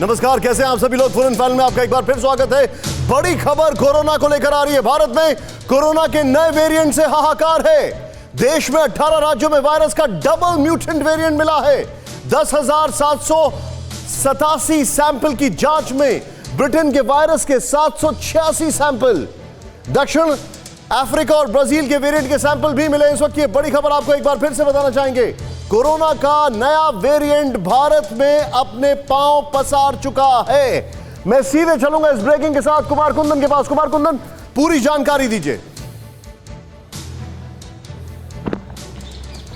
नमस्कार, कैसे हैं आप सभी लोग। फुल एंड फाइनल में आपका एक बार फिर स्वागत है। बड़ी खबर कोरोना को लेकर आ रही है। भारत में कोरोना के नए वेरिएंट से हाहाकार है। देश में 18 राज्यों में वायरस का डबल म्यूटेंट वेरिएंट मिला है। 10,787 सैंपल की जांच में ब्रिटेन के वायरस के 786 सैंपल, दक्षिण अफ्रीका और ब्राजील के वेरिएंट के सैंपल भी मिले। इस वक्त ये बड़ी खबर आपको एक बार फिर से बताना चाहेंगे। कोरोना का नया वेरिएंट भारत में अपने पांव पसार चुका है। मैं सीधे चलूंगा इस ब्रेकिंग के साथ कुमार कुंदन के पास। कुमार कुंदन, पूरी जानकारी दीजिए।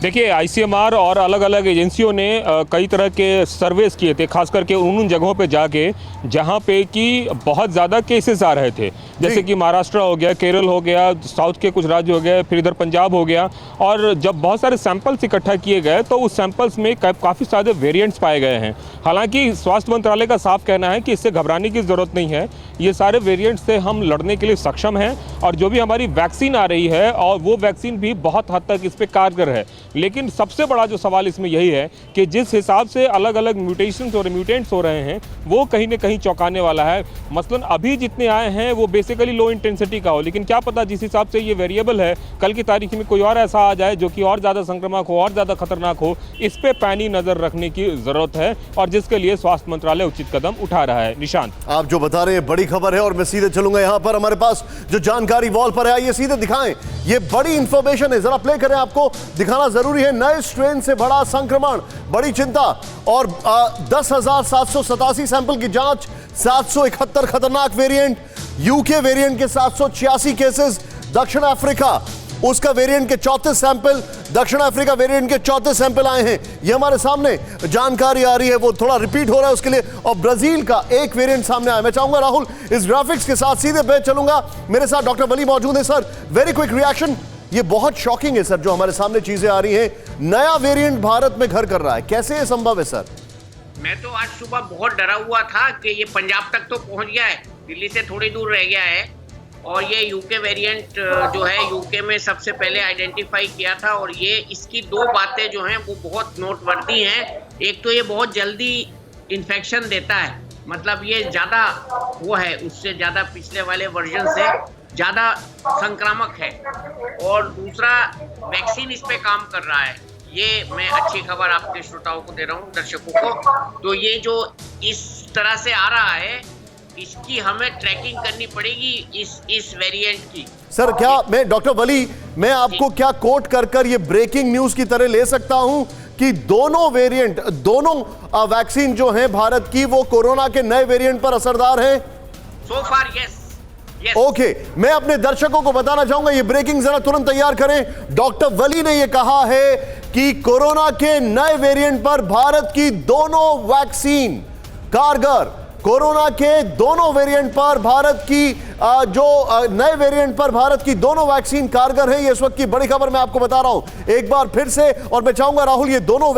देखिए, आईसीएमआर और अलग अलग एजेंसियों ने कई तरह के सर्वेस किए थे, खास करके उन जगहों पे जाके जहाँ पे कि बहुत ज़्यादा केसेस आ रहे थे, जैसे कि महाराष्ट्र हो गया, केरल हो गया, साउथ के कुछ राज्य हो गए, फिर इधर पंजाब हो गया। और जब बहुत सारे सैंपल्स इकट्ठा किए गए तो उस सैंपल्स में काफ़ी सारे वेरिएंट्स पाए गए हैं। हालांकि स्वास्थ्य मंत्रालय का साफ कहना है कि इससे घबराने की ज़रूरत नहीं है। ये सारे वेरिएंट्स से हम लड़ने के लिए सक्षम हैं और जो भी हमारी वैक्सीन आ रही है और वो वैक्सीन भी बहुत हद तक इस पर कारगर है। लेकिन सबसे बड़ा जो सवाल इसमें यही है कि जिस हिसाब से अलग अलग म्यूटेशंस और म्यूटेंट्स हो रहे हैं वो कहीं ना कहीं चौंकाने वाला है। मसलन अभी जितने आए हैं वो बेसिकली लो इंटेंसिटी का हो, लेकिन क्या पता जिस हिसाब से ये वेरिएबल है कल की तारीख में कोई और ऐसा आ जाए जो कि और ज़्यादा संक्रामक हो, और ज़्यादा खतरनाक हो। इस पर पैनी नज़र रखने की ज़रूरत है और जिसके लिए स्वास्थ्य मंत्रालय उचित कदम उठा रहा है। निशांत, आप जो बता रहे हैं बड़ी खबर है और मैं सीधे चलूंगा यहाँ पर। हमारे पास जो जानकारी वॉल पर है, आइए सीधे दिखाएं। ये बड़ी इंफॉर्मेशन है, जरा प्ले करें, आपको दिखाना जरूरी है। नए स्ट्रेन से बड़ा संक्रमण, बड़ी चिंता। और 10,787 सैंपल की जांच, 771 खतरनाक वेरिएंट, यूके वेरिएंट के 786 केसेस, दक्षिण अफ्रीका उसका वेरिएंट के 34 सैंपल, दक्षिण अफ्रीका वेरिएंट के 34 सैंपल आए हैं। ये हमारे सामने जानकारी आ रही है, वो थोड़ा रिपीट हो रहा है उसके लिए। और ब्राजील का एक वेरिएंट सामने आया। मैं चाहूंगा राहुल इस ग्राफिक्स के साथ सीधे पे चलूंगा। मेरे साथ डॉक्टर वली मौजूद है। Sir, very quick reaction. ये बहुत शॉकिंग है सर, जो हमारे सामने चीजें आ रही हैं। नया वेरिएंट भारत में घर कर रहा है, कैसे ये संभव है सर? मैं तो आज सुबह बहुत डरा हुआ था कि ये पंजाब तक तो पहुंच गया है, दिल्ली से थोड़ी दूर रह गया है। और ये यूके वेरिएंट जो है यूके में सबसे पहले आइडेंटिफाई किया था। और ये इसकी दो बातें जो हैं वो बहुत नोटवर्दी हैं। एक तो ये बहुत जल्दी इन्फेक्शन देता है, मतलब ये ज़्यादा वो है, उससे ज़्यादा पिछले वाले वर्जन से ज़्यादा संक्रामक है। और दूसरा, वैक्सीन इस पे काम कर रहा है। ये मैं अच्छी खबर आपके श्रोताओं को दे रहा हूँ, दर्शकों को। तो ये जो इस तरह से आ रहा है, इसकी हमें ट्रैकिंग करनी पड़ेगी इस वेरिएंट की। सर, क्या मैं डॉक्टर वली, मैं आपको क्या कोट कर ये ब्रेकिंग न्यूज की तरह ले सकता हूं कि दोनों वेरिएंट, दोनों वैक्सीन जो हैं भारत की, वो कोरोना के नए वेरिएंट पर असरदार हैं? सो फार यस। ओके, मैं अपने दर्शकों को बताना चाहूंगा, ये ब्रेकिंग जरा तुरंत तैयार करें। डॉक्टर वली ने यह कहा है कि कोरोना के नए वेरिएंट पर भारत की दोनों वैक्सीन कारगर। कोरोना के दोनों वेरिएंट पर भारत की नए वेरिएंट पर भारत की दोनों वैक्सीन कारगर है। ये इस वक्त की बड़ी खबर मैं आपको बता रहा हूं एक बार फिर से। और मैं चाहूंगा राहुल ये दोनों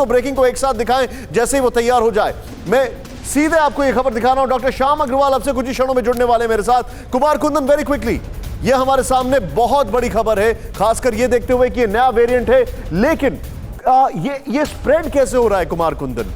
ब्रेकिंग को एक साथ दिखाएं जैसे ही वो तैयार हो जाए। मैं सीधे आपको ये खबर दिखा रहा हूं। डॉक्टर श्याम अग्रवाल अब से कुछ ही क्षणों में जुड़ने वाले मेरे साथ। कुमार कुंदन, वेरी क्विकली, ये हमारे सामने बहुत बड़ी खबर है, खासकर ये देखते हुए कि ये नया वेरिएंट है। लेकिन ये स्प्रेड कैसे हो रहा है कुमार कुंदन?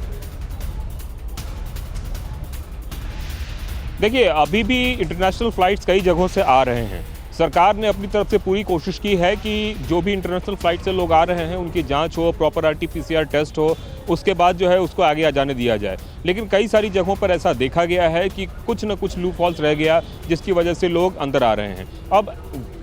देखिए, अभी भी इंटरनेशनल फ्लाइट्स कई जगहों से आ रहे हैं। सरकार ने अपनी तरफ से पूरी कोशिश की है कि जो भी इंटरनेशनल फ्लाइट से लोग आ रहे हैं उनकी जांच हो, प्रॉपर RT-PCR टेस्ट हो, उसके बाद जो है उसको आगे आ जाने दिया जाए। लेकिन कई सारी जगहों पर ऐसा देखा गया है कि कुछ न कुछ लूप होल्स रह गया, जिसकी वजह से लोग अंदर आ रहे हैं। अब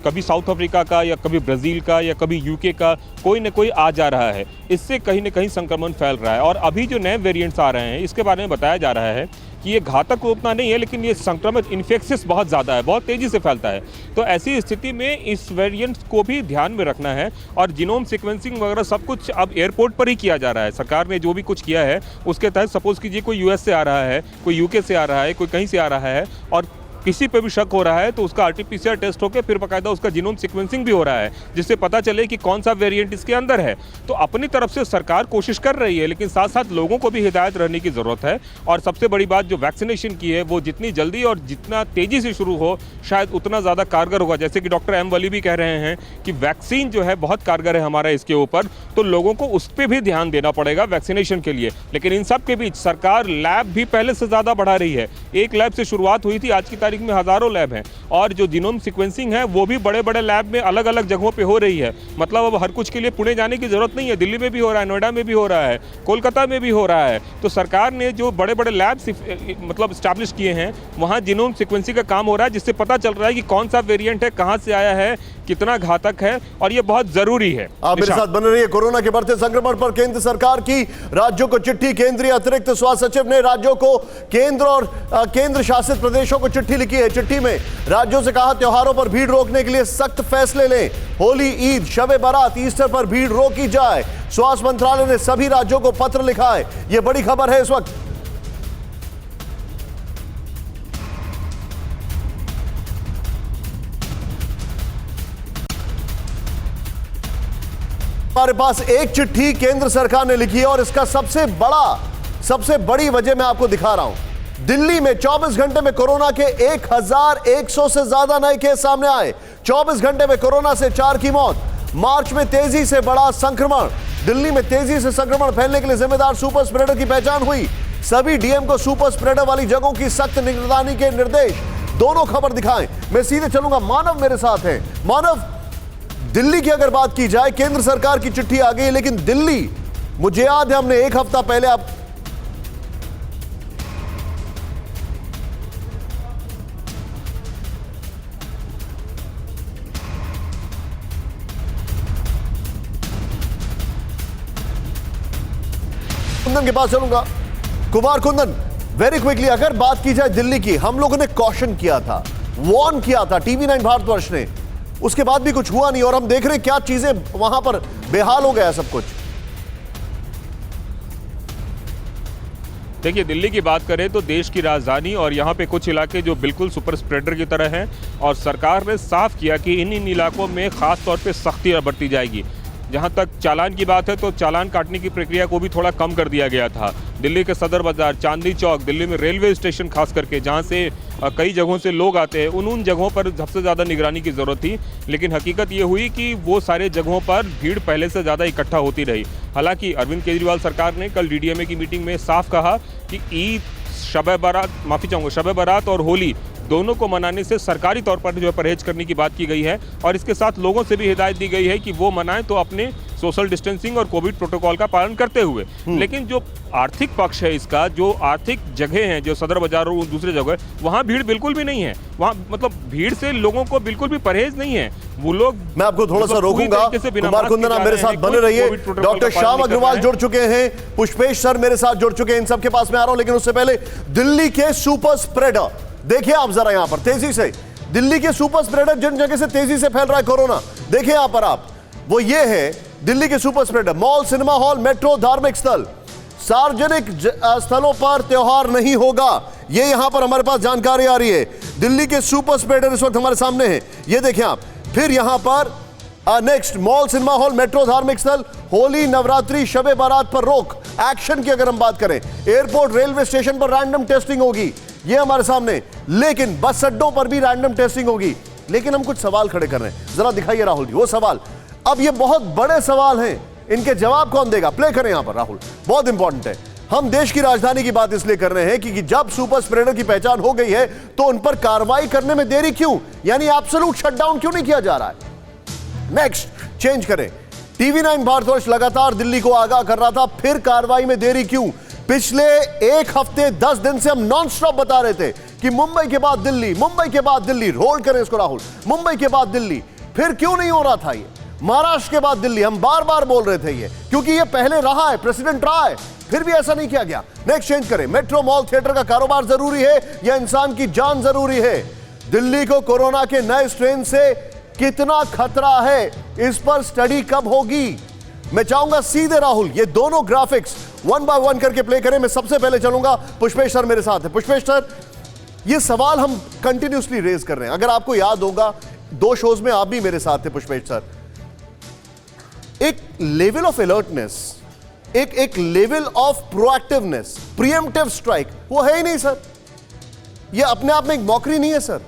कभी साउथ अफ्रीका का या कभी ब्राज़ील का या कभी यूके का कोई न कोई आ जा रहा है। इससे कहीं न कहीं संक्रमण फैल रहा है। और अभी जो नए वेरिएंट्स आ रहे हैं इसके बारे में बताया जा रहा है कि ये घातक उतना नहीं है, लेकिन ये संक्रमित इन्फेक्शियस बहुत ज़्यादा है, बहुत तेज़ी से फैलता है। तो ऐसी स्थिति में इस वेरिएंट को भी ध्यान में रखना है। और जीनोम सीक्वेंसिंग वगैरह सब कुछ अब एयरपोर्ट पर ही किया जा रहा है। सरकार ने जो भी कुछ किया है उसके तहत, सपोज कीजिए कोई US से आ रहा है, कोई UK से आ रहा है, कोई कहीं से आ रहा है, और किसी पे भी शक हो रहा है तो उसका आरटीपीसीआर टेस्ट होकर फिर बाकायदा उसका जीनोम सीक्वेंसिंग भी हो रहा है, जिससे पता चले कि कौन सा वेरिएंट इसके अंदर है। तो अपनी तरफ से सरकार कोशिश कर रही है, लेकिन साथ साथ लोगों को भी हिदायत रहने की जरूरत है। और सबसे बड़ी बात जो वैक्सीनेशन की है वो जितनी जल्दी और जितना तेजी से शुरू हो शायद उतना ज़्यादा कारगर होगा। जैसे कि डॉक्टर एम वली भी कह रहे हैं कि वैक्सीन जो है बहुत कारगर है हमारा इसके ऊपर, तो लोगों को उस पर भी ध्यान देना पड़ेगा वैक्सीनेशन के लिए। लेकिन इन सब के बीच सरकार लैब भी पहले से ज़्यादा बढ़ा रही है। एक लैब से शुरुआत हुई थी, आज की तारीख में हज़ारों लैब हैं। और जो जीनोम सीक्वेंसिंग है वो भी बड़े बड़े लैब में अलग अलग जगहों पे हो रही है। मतलब अब हर कुछ के लिए पुणे जाने की जरूरत नहीं है, दिल्ली में भी हो रहा है, नोएडा में भी हो रहा है, कोलकाता में भी हो रहा है। तो सरकार ने जो बड़े बड़े लैब मतलब स्टैब्लिश किए हैं वहाँ जीनोम सीक्वेंसिंग का काम हो रहा है, जिससे पता चल रहा है कि कौन सा वेरिएंट है, कहाँ से आया है, कितना घातक है, और ये बहुत जरूरी है। आप मेरे साथ बने रहिए। कोरोना के बढ़ते संक्रमण पर केंद्र सरकार की राज्यों को चिट्ठी। केंद्रीय अतिरिक्त स्वास्थ्य सचिव ने राज्यों को केंद्र और केंद्र शासित प्रदेशों को चिट्ठी लिखी है। चिट्ठी में राज्यों से कहा त्योहारों पर भीड़ रोकने के लिए सख्त फैसले लें। होली, ईद, शबे बारात, ईस्टर पर भीड़ रोकी जाए। स्वास्थ्य मंत्रालय ने सभी राज्यों को पत्र लिखा है। यह बड़ी खबर है इस वक्त। हमारे पास एक चिट्ठी केंद्र सरकार ने लिखी है और इसका सबसे बड़ी वजह मैं आपको दिखा रहा हूं। दिल्ली में 24 घंटे में कोरोना के 1100 से ज्यादा नए केस सामने आए। 24 घंटे में कोरोना से 4 की मौत। मार्च में तेजी से बढ़ा संक्रमण। दिल्ली में तेजी से संक्रमण फैलने के लिए जिम्मेदार सुपर स्प्रेडर की पहचान हुई। सभी डीएम को सुपर स्प्रेडर वाली जगहों की सख्त निगरानी के निर्देश। दोनों खबर दिखाएं। मैं सीधे चलूंगा, मानव मेरे साथ है। मानव, दिल्ली की अगर बात की जाए, केंद्र सरकार की चिट्ठी आ गई, लेकिन दिल्ली, मुझे याद है हमने एक हफ्ता पहले आप कुंदन के पास चलूंगा। कुमार कुंदन, वेरी क्विकली, अगर बात की जाए दिल्ली की, हम लोगों ने कॉशन किया था, वार्न किया था टीवी9 भारतवर्ष ने, उसके बाद भी कुछ हुआ नहीं और हम देख रहे हैं क्या चीजें वहां पर बेहाल हो गया सब कुछ। देखिए, दिल्ली की बात करें तो देश की राजधानी और यहाँ पे कुछ इलाके जो बिल्कुल सुपर स्प्रेडर की तरह हैं, और सरकार ने साफ किया कि इन इलाकों में खास तौर पे सख्ती बरती जाएगी। जहाँ तक चालान की बात है तो चालान काटने की प्रक्रिया को भी थोड़ा कम कर दिया गया था। दिल्ली के सदर बाजार, चांदनी चौक, दिल्ली में रेलवे स्टेशन खास करके जहाँ से कई जगहों से लोग आते हैं, उन जगहों पर सबसे ज़्यादा निगरानी की ज़रूरत थी। लेकिन हकीकत ये हुई कि वो सारे जगहों पर भीड़ पहले से ज़्यादा इकट्ठा होती रही। हालांकि अरविंद केजरीवाल सरकार ने कल डीडीएमए की मीटिंग में साफ कहा कि ईद, शब बारात और होली दोनों को मनाने से सरकारी तौर पर जो है परहेज करने की बात की गई है। और इसके साथ लोगों से भी हिदायत दी गई है कि वो मनाएं तो अपने सोशल डिस्टेंसिंग और कोविड प्रोटोकॉल का पालन करते हुए। लेकिन जो आर्थिक पक्ष है इसका, जो आर्थिक जगह हैं, जो सदर बाजार और दूसरे जगह, वहाँ भीड़ बिल्कुल भी नहीं है। वहाँ मतलब भीड़ से लोगों को बिल्कुल भी परहेज नहीं है। वो लोग, मैं आपको थोड़ा सा रोकूंगा। कुमार कुंदन, आप मेरे साथ बने रहिए। डॉक्टर श्याम अग्रवाल जुड़ चुके हैं, पुष्पेश सर मेरे साथ जुड़ चुके हैं, इन सबके पास मैं आ रहा हूं। लेकिन उससे पहले दिल्ली के सुपर स्प्रेडर देखिए आप जरा, यहां पर तेजी से दिल्ली के सुपर स्प्रेडर जिन जगह से तेजी से फैल रहा है कोरोना, देखिए यहां पर आप, वो ये है दिल्ली के super spreader. Mall, cinema hall, metro, धार्मिक स्थल, सार्वजनिक स्थलों पर त्योहार नहीं होगा, ये यहां पर हमारे पास जानकारी आ रही है। दिल्ली के सुपर स्प्रेडर इस वक्त हमारे सामने हैं, ये देखें आप। फिर यहां पर next, mall, cinema hall, metro, धार्मिक स्थल, होली, नवरात्रि, शबे बारात पर रोक। एक्शन की अगर हम बात करें, एयरपोर्ट, रेलवे स्टेशन पर रैंडम टेस्टिंग होगी, ये हमारे सामने। लेकिन बस अड्डों पर भी रैंडम टेस्टिंग होगी। लेकिन हम कुछ सवाल खड़े कर रहे हैं, जरा दिखाइए राहुल जी वो सवाल। अब ये बहुत बड़े सवाल हैं, इनके जवाब कौन देगा? प्ले करें यहां पर राहुल, बहुत इंपॉर्टेंट है। हम देश की राजधानी की बात इसलिए कर रहे हैं कि जब सुपर स्प्रेडर की पहचान हो गई है तो उन पर कार्रवाई करने में देरी क्यों? यानी एब्सोल्यूट शटडाउन क्यों नहीं किया जा रहा है? नेक्स्ट, चेंज करें। टीवी9 भारतवर्ष लगातार दिल्ली को आगाह कर रहा था, फिर कार्रवाई में देरी क्यों? पिछले एक हफ्ते 10 दिन से हम नॉन स्टॉप बता रहे थे कि मुंबई के बाद दिल्ली, मुंबई के बाद दिल्ली, होल्ड करें इसको राहुल, मुंबई के बाद दिल्ली। फिर क्यों नहीं हो रहा था ये? महाराष्ट्र के बाद दिल्ली, हम बार बार बोल रहे थे ये, क्योंकि ये पहले रहा है, प्रेसिडेंट रहा है, फिर भी ऐसा नहीं किया गया। नेक्स्ट, चेंज करें। मेट्रो, मॉल, थिएटर का कारोबार जरूरी है या इंसान की जान जरूरी है? दिल्ली को कोरोना के नए स्ट्रेन से कितना खतरा है, इस पर स्टडी कब होगी? मैं चाहूंगा सीधे राहुल ये दोनों ग्राफिक्स 1 बाय 1 करके प्ले करें। मैं सबसे पहले चलूंगा, पुष्पेश सर मेरे साथ है। पुष्पेश सर, ये सवाल हम कंटिन्यूसली रेज कर रहे हैं। अगर आपको याद होगा, 2 शोज में आप भी मेरे साथ थे पुष्पेश सर, एक लेवल ऑफ अलर्टनेस, एक level of proactiveness, pre-emptive strike, वो है ही नहीं सर। ये अपने आप में एक मौकरी नहीं है सर।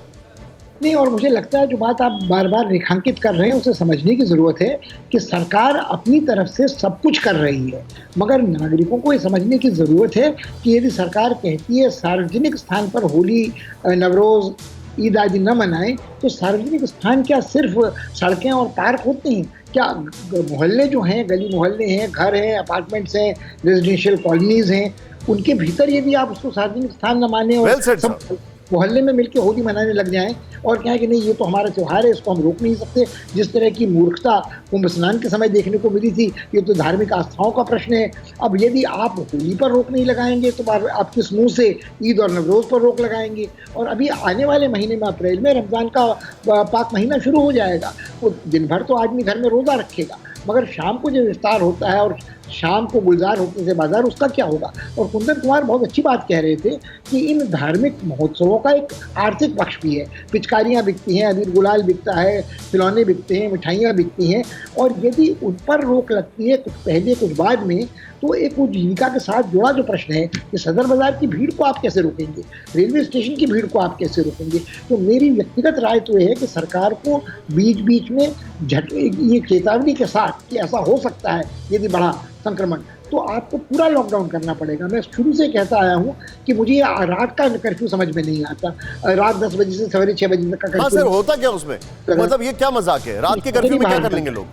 नहीं, और मुझे लगता है जो बात आप बार बार रेखांकित कर रहे हैं उसे समझने की ज़रूरत है कि सरकार अपनी तरफ से सब कुछ कर रही है, मगर नागरिकों को ये समझने की ज़रूरत है कि यदि सरकार कहती है सार्वजनिक स्थान पर होली, नवरोज़, ईद आदि न मनाएं, तो सार्वजनिक स्थान क्या सिर्फ सड़कें और पार्क होते हैं? क्या मोहल्ले जो हैं, गली मोहल्ले हैं, घर हैं, अपार्टमेंट्स हैं, रेजिडेंशियल कॉलोनीज़ हैं, उनके भीतर यदि आप उसको सार्वजनिक स्थान न माने और सब मोहल्ले में मिलकर होली मनाने लग जाएं और क्या है कि नहीं ये तो हमारा त्यौहार है, इसको हम रोक नहीं सकते, जिस तरह की मूर्खता कुंभ स्नान के समय देखने को मिली थी, ये तो धार्मिक आस्थाओं का प्रश्न है। अब यदि आप होली पर रोक नहीं लगाएंगे तो आप किस मुंह से ईद और नवरोज़ पर रोक लगाएंगे? और अभी आने वाले महीने में अप्रैल में रमज़ान का पाक महीना शुरू हो जाएगा, तो दिन भर तो आदमी घर में रोज़ा रखेगा, मगर शाम को जो इफ्तार होता है और शाम को गुलजार होते से बाजार, उसका क्या होगा? और कुंदन कुमार बहुत अच्छी बात कह रहे थे कि इन धार्मिक महोत्सवों का एक आर्थिक पक्ष भी है। पिचकारियाँ बिकती हैं, अबीर गुलाल बिकता है, खिलौने बिकते हैं, मिठाइयाँ बिकती हैं, और यदि उन पर रोक लगती है कुछ पहले कुछ बाद में, तो एक वो जीविका के साथ जुड़ा जो प्रश्न है कि सदर बाजार की भीड़ को आप कैसे रोकेंगे, रेलवे स्टेशन की भीड़ को आप कैसे रोकेंगे? तो मेरी व्यक्तिगत राय तो ये है कि सरकार को बीच बीच में ये चेतावनी के साथ कि ऐसा हो सकता है यदि बढ़ा संक्रमण, तो आपको पूरा लॉकडाउन करना पड़ेगा। मैं शुरू से कहता आया हूँ कि मुझे रात का कर्फ्यू समझ में नहीं आता, रात 10 बजे से सवेरे 6 बजे तक का कर्फ्यू। हाँ सर, होता क्या उसमें? मतलब ये क्या मजाक है? रात के कर्फ्यू में क्या कर लेंगे लोग?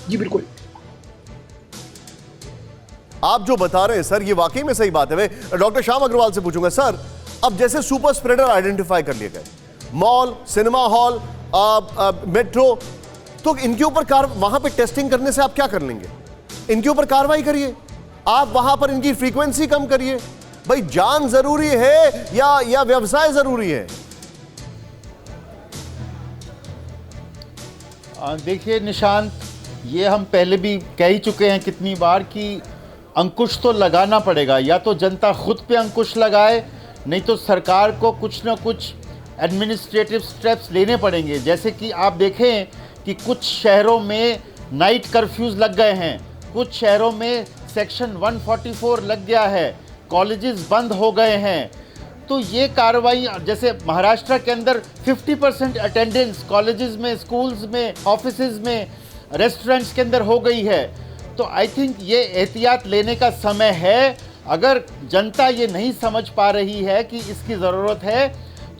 जी बिल्कुल, आप जो बता रहे हैं सर, ये वाकई में सही बात है। मैं डॉक्टर श्याम अग्रवाल से पूछूंगा, सर अब जैसे सुपर स्प्रेडर आइडेंटिफाई कर लिए गए, मॉल, सिनेमा हॉल, मेट्रो, तो इनके ऊपर वहां पे टेस्टिंग करने से आप क्या कर लेंगे? इनके ऊपर कार्रवाई करिए, आप वहां पर इनकी फ्रीक्वेंसी कम करिए। भाई जान जरूरी है या व्यवसाय जरूरी है? देखिए निशांत, ये हम पहले भी कह ही चुके हैं कितनी बार कि अंकुश तो लगाना पड़ेगा, या तो जनता खुद पे अंकुश लगाए, नहीं तो सरकार को कुछ ना कुछ एडमिनिस्ट्रेटिव स्टेप्स लेने पड़ेंगे। जैसे कि आप देखें कि कुछ शहरों में नाइट कर्फ्यूज़ लग गए हैं, कुछ शहरों में सेक्शन 144 लग गया है, कॉलेजेस बंद हो गए हैं। तो ये कार्रवाई, जैसे महाराष्ट्र के अंदर 50% अटेंडेंस कॉलेजेस में, स्कूल्स में, ऑफिसेज में, रेस्टोरेंट्स के अंदर हो गई है। तो आई थिंक ये एहतियात लेने का समय है। अगर जनता ये नहीं समझ पा रही है कि इसकी ज़रूरत है,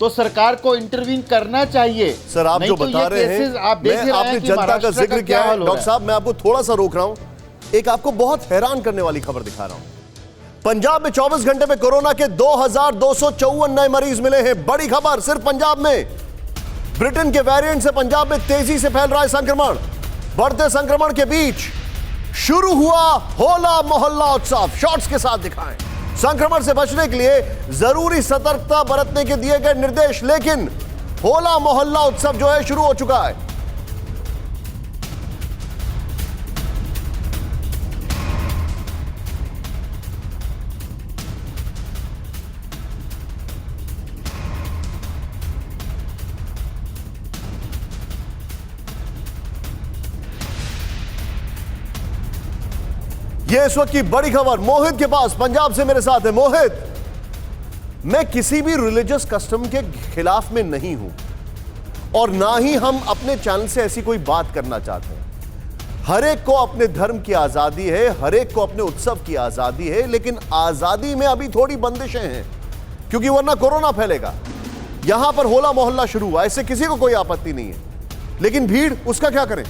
तो सरकार को इंटरवीन करना चाहिए। सर आप जो बता रहे हैं, आपने जनता का जिक्र किया है, डॉक्टर साहब मैं आपको थोड़ा सा रोक रहा हूं, एक आपको बहुत हैरान करने वाली खबर दिखा रहा हूं। पंजाब में 24 घंटे में कोरोना के 2254 नए मरीज मिले हैं। बड़ी खबर सिर्फ पंजाब में। ब्रिटेन के वेरिएंट से पंजाब में तेजी से फैल रहा है संक्रमण। बढ़ते संक्रमण के बीच शुरू हुआ होला मोहल्ला उत्सव। शॉट्स के साथ दिखाएं। संक्रमण से बचने के लिए जरूरी सतर्कता बरतने के दिए गए निर्देश, लेकिन होला मोहल्ला उत्सव जो है शुरू हो चुका है। ये इस वक्त की बड़ी खबर मोहित के पास पंजाब से मेरे साथ है। मोहित, मैं किसी भी रिलीजियस कस्टम के खिलाफ में नहीं हूं और ना ही हम अपने चैनल से ऐसी कोई बात करना चाहते हैं। हर एक को अपने धर्म की आजादी है, हर एक को अपने उत्सव की आजादी है, लेकिन आजादी में अभी थोड़ी बंदिशें हैं क्योंकि वरना कोरोना फैलेगा। यहां पर होला मोहल्ला शुरू हुआ, इससे किसी को कोई आपत्ति नहीं है, लेकिन भीड़, उसका क्या करें?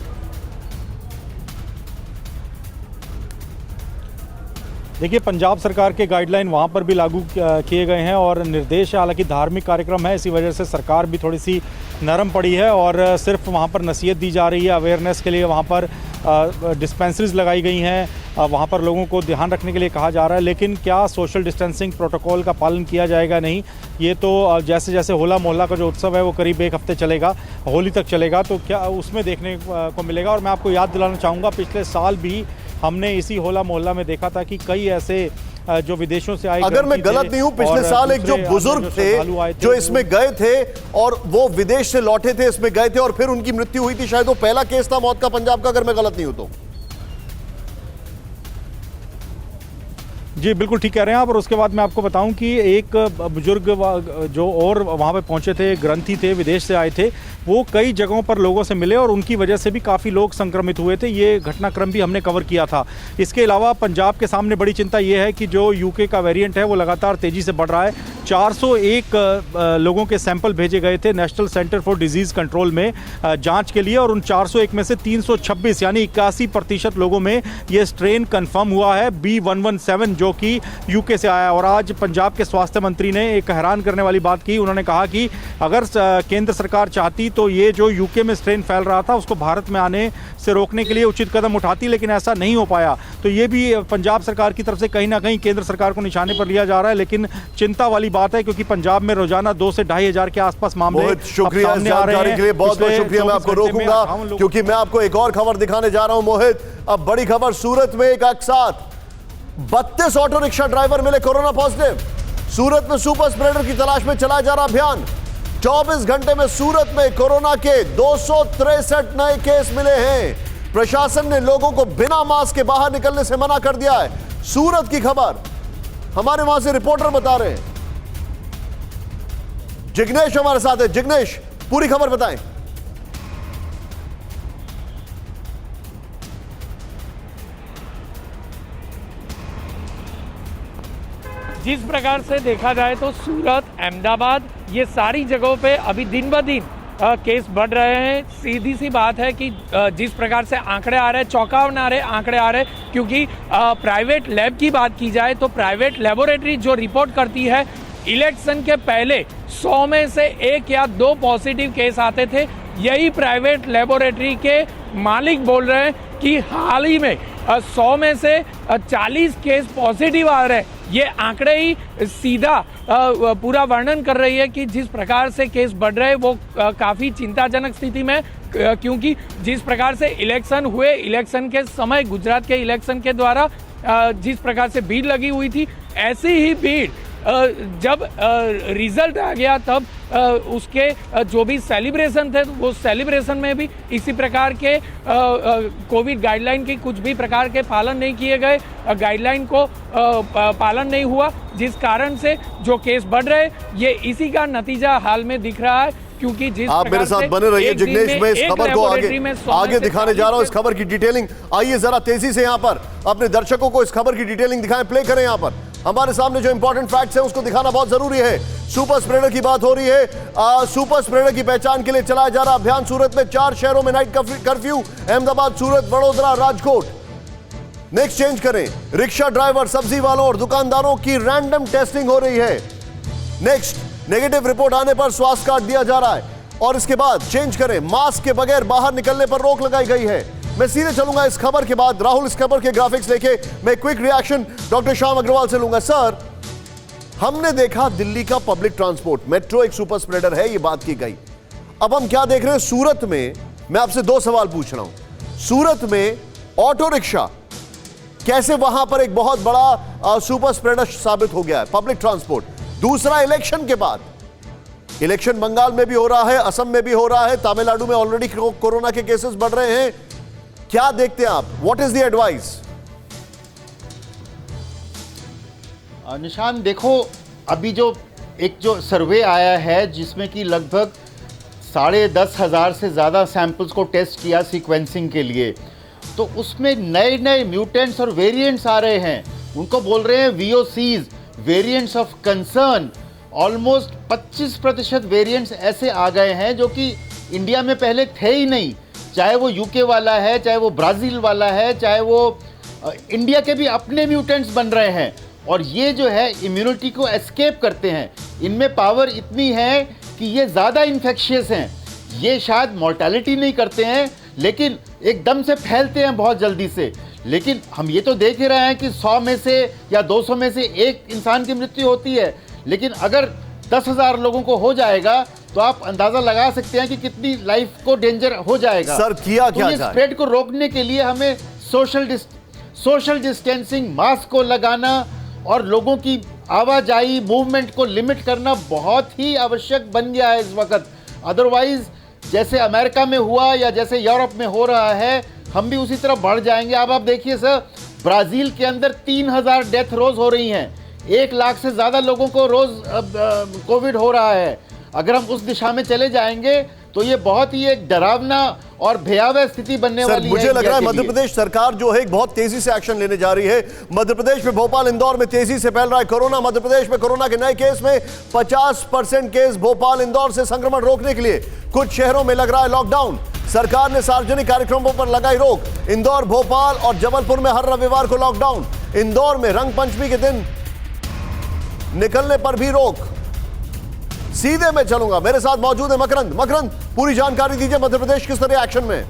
देखिए, पंजाब सरकार के गाइडलाइन वहाँ पर भी लागू किए गए हैं और निर्देश, हालांकि धार्मिक कार्यक्रम है, इसी वजह से सरकार भी थोड़ी सी नरम पड़ी है और सिर्फ वहाँ पर नसीहत दी जा रही है। अवेयरनेस के लिए वहाँ पर डिस्पेंसरीज लगाई गई हैं, वहाँ पर लोगों को ध्यान रखने के लिए कहा जा रहा है, लेकिन क्या सोशल डिस्टेंसिंग प्रोटोकॉल का पालन किया जाएगा नहीं, ये तो जैसे जैसे होला मोहल्ला का जो उत्सव है वो करीब 1 हफ्ते चलेगा, होली तक चलेगा, तो क्या उसमें देखने को मिलेगा। और मैं आपको याद दिलाना चाहूँगा, पिछले साल भी हमने इसी होला मोहल्ला में देखा था कि कई ऐसे जो विदेशों से आए, अगर मैं गलत नहीं हूं, पिछले साल एक जो बुजुर्ग थे जो इसमें गए थे और वो विदेश से लौटे थे, इसमें गए थे और फिर उनकी मृत्यु हुई थी, शायद वो पहला केस था मौत का पंजाब का, अगर मैं गलत नहीं हूं तो। जी बिल्कुल ठीक कह रहे हैं आप। और उसके बाद मैं आपको बताऊं कि एक बुजुर्ग जो और वहाँ पे पहुंचे थे, ग्रंथी थे, विदेश से आए थे, वो कई जगहों पर लोगों से मिले और उनकी वजह से भी काफ़ी लोग संक्रमित हुए थे। ये घटनाक्रम भी हमने कवर किया था। इसके अलावा पंजाब के सामने बड़ी चिंता ये है कि जो यूके का वेरिएंट है वो लगातार तेज़ी से बढ़ रहा है। 401 लोगों के सैंपल भेजे गए थे national centre for disease control में जाँच के लिए, और उन 401 में से 326 यानी 81% लोगों में ये स्ट्रेन कन्फर्म हुआ है B117 जो कि यूके से आया। और आज पंजाब के स्वास्थ्य मंत्री ने एक हैरान करने वाली बात की। उन्होंने कहा कि अगर केंद्र सरकार चाहती तो ये जो यूके में स्ट्रेन फैल रहा था उसको भारत में आने से रोकने के लिए उचित कदम उठाती, लेकिन ऐसा नहीं हो पाया। तो ये भी पंजाब सरकार की तरफ से कहीं ना कहीं केंद्र सरकार को निशाने पर लिया जा रहा है। लेकिन चिंता वाली बात है क्योंकि पंजाब में रोजाना 2 से 2.5 हजार के आसपास मामले बहुत शुक्रिया इस जानकारी के लिए, बहुत बहुत शुक्रिया। मैं आपको रोकूंगा क्योंकि मैं आपको एक और खबर दिखाने जा रहा हूं मोहित। अब बड़ी खबर, सूरत में एक साथ 32 ऑटो रिक्शा ड्राइवर मिले कोरोना पॉजिटिव। सूरत में सुपर स्प्रेडर की तलाश में चलाया जा रहा अभियान। 24 घंटे में सूरत में कोरोना के 263 नए केस मिले हैं। प्रशासन ने लोगों को बिना मास्क के बाहर निकलने से मना कर दिया है। सूरत की खबर हमारे वहां से रिपोर्टर बता रहे हैं। जिग्नेश हमारे साथ है। जिग्नेश, पूरी खबर बताएं। जिस प्रकार से देखा जाए तो सूरत, अहमदाबाद, ये सारी जगहों पे अभी दिन ब दिन केस बढ़ रहे हैं। सीधी सी बात है कि जिस प्रकार से आंकड़े आ रहे हैं, चौंकावनारे आंकड़े आ रहे हैं, क्योंकि प्राइवेट लैब की बात की जाए तो प्राइवेट लेबोरेटरी जो रिपोर्ट करती है, इलेक्शन के पहले 100 में से 1 या 2 पॉजिटिव केस आते थे। यही प्राइवेट लेबोरेटरी के मालिक बोल रहे हैं कि हाल ही में 100 में से 40 केस पॉजिटिव आ रहे हैं। ये आंकड़े ही सीधा पूरा वर्णन कर रही है कि जिस प्रकार से केस बढ़ रहे हैं वो काफ़ी चिंताजनक स्थिति में, क्योंकि जिस प्रकार से इलेक्शन हुए, इलेक्शन के समय गुजरात के इलेक्शन के द्वारा जिस प्रकार से भीड़ लगी हुई थी, ऐसी ही भीड़ जब रिजल्ट आ गया तब उसके जो भी सेलिब्रेशन थे वो सेलिब्रेशन में भी इसी प्रकार के कोविड गाइडलाइन की कुछ भी प्रकार के पालन नहीं किए गए, गाइडलाइन को पालन नहीं हुआ, जिस कारण से जो केस बढ़ रहे ये इसी का नतीजा हाल में दिख रहा है। क्योंकि जिस आप मेरे साथ बने रहिए जिग्नेश, मैं इस खबर को आगे दिखाने जा रहा हूं। इस खबर की डिटेलिंग, आइए जरा तेजी से यहां पर अपने दर्शकों को इस खबर की डिटेलिंग दिखाएं, प्ले करें। यहां पर हमारे सामने जो इंपॉर्टेंट फैक्ट्स हैं उसको दिखाना बहुत जरूरी है। सुपर स्प्रेडर की बात हो रही है। सुपर स्प्रेडर की पहचान के लिए चलाया जा रहा अभियान। सूरत में 4 शहरों में नाइट कर्फ्यू, अहमदाबाद, सूरत, वडोदरा, राजकोट। नेक्स्ट चेंज करें, रिक्शा ड्राइवर, सब्जी वालों और दुकानदारों की रैंडम टेस्टिंग हो रही है। नेक्स्ट, नेगेटिव रिपोर्ट आने पर स्वास्थ्य कार्ड दिया जा रहा है। और इसके बाद चेंज करें, मास्क के बगैर बाहर निकलने पर रोक लगाई गई है। मैं सीधे चलूंगा इस खबर के बाद। राहुल, इस खबर के ग्राफिक्स लेके मैं quick reaction doctor Shyam Agarwal से लूंगा। सर, हमने देखा दिल्ली का पब्लिक ट्रांसपोर्ट, मेट्रो एक सुपर स्प्रेडर है, ये बात की गई। अब हम क्या देख रहे हैं सूरत में? मैं आपसे 2 सवाल पूछ रहा हूं। सूरत में ऑटो रिक्शा कैसे वहां पर एक बहुत बड़ा सुपर स्प्रेडर साबित हो गया है, पब्लिक ट्रांसपोर्ट। दूसरा, इलेक्शन के बाद, इलेक्शन बंगाल में भी हो रहा है, असम में भी हो रहा है, तमिलनाडु में ऑलरेडी कोरोना के केसेस बढ़ रहे हैं। क्या देखते हैं आप? What is the advice? निशान, देखो, अभी जो सर्वे आया है जिसमें कि लगभग 10,500 से ज़्यादा सैंपल्स को टेस्ट किया सीक्वेंसिंग के लिए, तो उसमें नए नए म्यूटेंट्स और वेरिएंट्स आ रहे हैं। उनको बोल रहे हैं VOCs, variants of concern. Almost 25% variants ऐसे आ गए हैं जो कि इंडिया में पहले थे ही नहीं, चाहे वो यूके वाला है, चाहे वो ब्राज़ील वाला है, चाहे वो इंडिया के भी अपने म्यूटेंट्स बन रहे हैं। और ये जो है इम्यूनिटी को एस्केप करते हैं, इनमें पावर इतनी है कि ये ज़्यादा इन्फेक्शियस हैं। ये शायद मॉर्टेलिटी नहीं करते हैं लेकिन एकदम से फैलते हैं बहुत जल्दी से। लेकिन हम ये तो देख ही रहे हैं कि 100 में से या 200 में से 1 इंसान की मृत्यु होती है, लेकिन अगर 10,000 लोगों को हो जाएगा तो आप अंदाजा लगा सकते हैं कि कितनी लाइफ को डेंजर हो जाएगा। सर, किया क्या जाए? स्प्रेड को रोकने के लिए हमें सोशल डिस्टेंसिंग, मास्क को लगाना और लोगों की आवाजाही मूवमेंट को लिमिट करना बहुत ही आवश्यक बन गया है इस वक्त। अदरवाइज जैसे अमेरिका में हुआ या जैसे यूरोप में हो रहा है, हम भी उसी तरह बढ़ जाएंगे। अब आप देखिए सर, ब्राज़ील के अंदर 3000 डेथ रोज़ हो रही हैं, 1 लाख से ज़्यादा लोगों को रोज़ कोविड हो रहा है। अगर हम उस दिशा में चले जाएंगे तो ये बहुत ही एक डरावना और भयावह स्थिति बनने वाली है। मुझे लग रहा है मध्य प्रदेश सरकार जो है एक बहुत तेजी से एक्शन लेने जा रही है। मध्य प्रदेश में भोपाल इंदौर में तेजी से फैल रहा है कोरोना। मध्य प्रदेश में कोरोना के नए केस में 50% केस भोपाल इंदौर से संक्रमण रोकने के लिए कुछ शहरों में लग रहा है लॉकडाउन। सरकार ने सार्वजनिक कार्यक्रमों पर लगाई रोक। इंदौर, भोपाल और जबलपुर में हर रविवार को लॉकडाउन। इंदौर में रंग पंचमी के दिन निकलने पर भी रोक। सीधे मैं चलूंगा, मेरे साथ मौजूद है मकरंद। मकरंद, पूरी जानकारी दीजिए, मध्य प्रदेश किस तरह एक्शन में?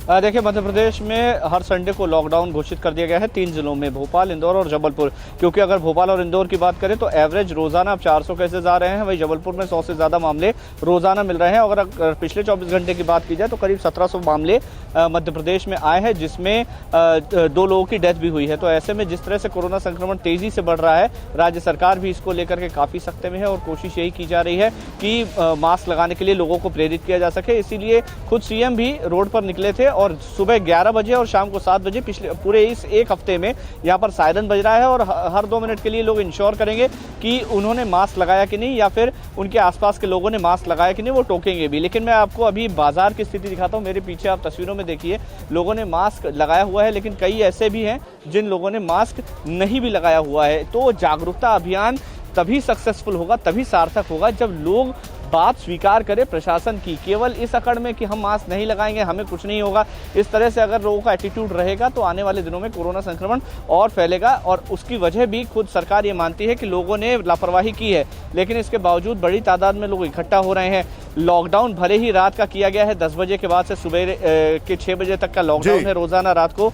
देखिए, मध्य प्रदेश में हर संडे को लॉकडाउन घोषित कर दिया गया है 3 जिलों में, भोपाल, इंदौर और जबलपुर। क्योंकि अगर भोपाल और इंदौर की बात करें तो एवरेज रोजाना अब 400 केसेज आ रहे हैं, वहीं जबलपुर में 100 से ज़्यादा मामले रोजाना मिल रहे हैं। अगर पिछले 24 घंटे की बात की जाए तो करीब 1700 मामले मध्य प्रदेश में आए हैं, जिसमें 2 लोगों की डेथ भी हुई है। तो ऐसे में जिस तरह से कोरोना संक्रमण तेज़ी से बढ़ रहा है, राज्य सरकार भी इसको लेकर के काफ़ी सख्ते में है और कोशिश यही की जा रही है कि मास्क लगाने के लिए लोगों को प्रेरित किया जा सके। इसीलिए खुद सीएम भी रोड पर निकले थे और सुबह 11 बजे और शाम को 7 बजे पिछले पूरे इस एक हफ्ते में यहाँ पर सायरन बज रहा है और हर 2 मिनट के लिए लोग इंश्योर करेंगे कि उन्होंने मास्क लगाया कि नहीं, या फिर उनके आसपास के लोगों ने मास्क लगाया कि नहीं, वो टोकेंगे भी। लेकिन मैं आपको अभी बाजार की स्थिति दिखाता हूँ। मेरे पीछे आप तस्वीरों में देखिए, लोगों ने मास्क लगाया हुआ है, लेकिन कई ऐसे भी हैं जिन लोगों ने मास्क नहीं भी लगाया हुआ है। तो जागरूकता अभियान तभी सक्सेसफुल होगा, तभी सार्थक होगा जब लोग बात स्वीकार करें प्रशासन की। केवल इस अकड़ में कि हम मास्क नहीं लगाएंगे, हमें कुछ नहीं होगा, इस तरह से अगर लोगों का एटीट्यूड रहेगा तो आने वाले दिनों में कोरोना संक्रमण और फैलेगा। और उसकी वजह भी खुद सरकार ये मानती है कि लोगों ने लापरवाही की है, लेकिन इसके बावजूद बड़ी तादाद में लोग इकट्ठा हो रहे हैं। लॉकडाउन भले ही रात का किया गया है, 10 बजे के बाद से सुबह के 6 बजे तक का लॉकडाउन है रोजाना रात को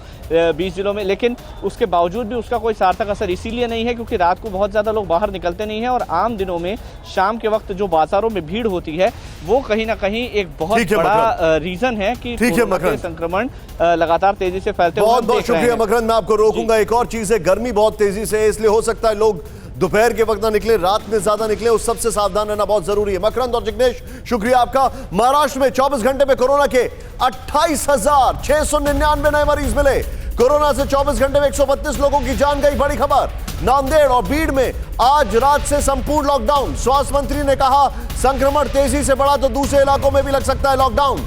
20 जिलों में, लेकिन उसके बावजूद भी उसका कोई सार्थक असर इसीलिए नहीं है क्योंकि रात को बहुत ज़्यादा लोग बाहर निकलते नहीं हैं। और आम दिनों में शाम के वक्त जो बाजारों में भीड़ होती है वो कहीं ना कहीं एक बहुत बड़ा रीजन है कि संक्रमण लगातार तेजी से फैलते हुए। बहुत बहुत शुक्रिया मकरंद, मैं आपको रोकूंगा। एक और चीज है, गर्मी बहुत तेजी से है, इसलिए हो सकता है लोग दोपहर के वक्त ना निकले, रात में ज्यादा निकले, उस सबसे सावधान रहना बहुत जरूरी है। मकरंद और जिग्नेश, शुक्रिया आपका। महाराष्ट्र में 24 घंटे में कोरोना के 28,699 नए मरीज मिले। कोरोना से 24 घंटे में 132 लोगों की जान गई। बड़ी खबर, नांदेड़ और बीड़ में आज रात से संपूर्ण लॉकडाउन। स्वास्थ्य मंत्री ने कहा संक्रमण तेजी से बढ़ा तो दूसरे इलाकों में भी लग सकता है लॉकडाउन।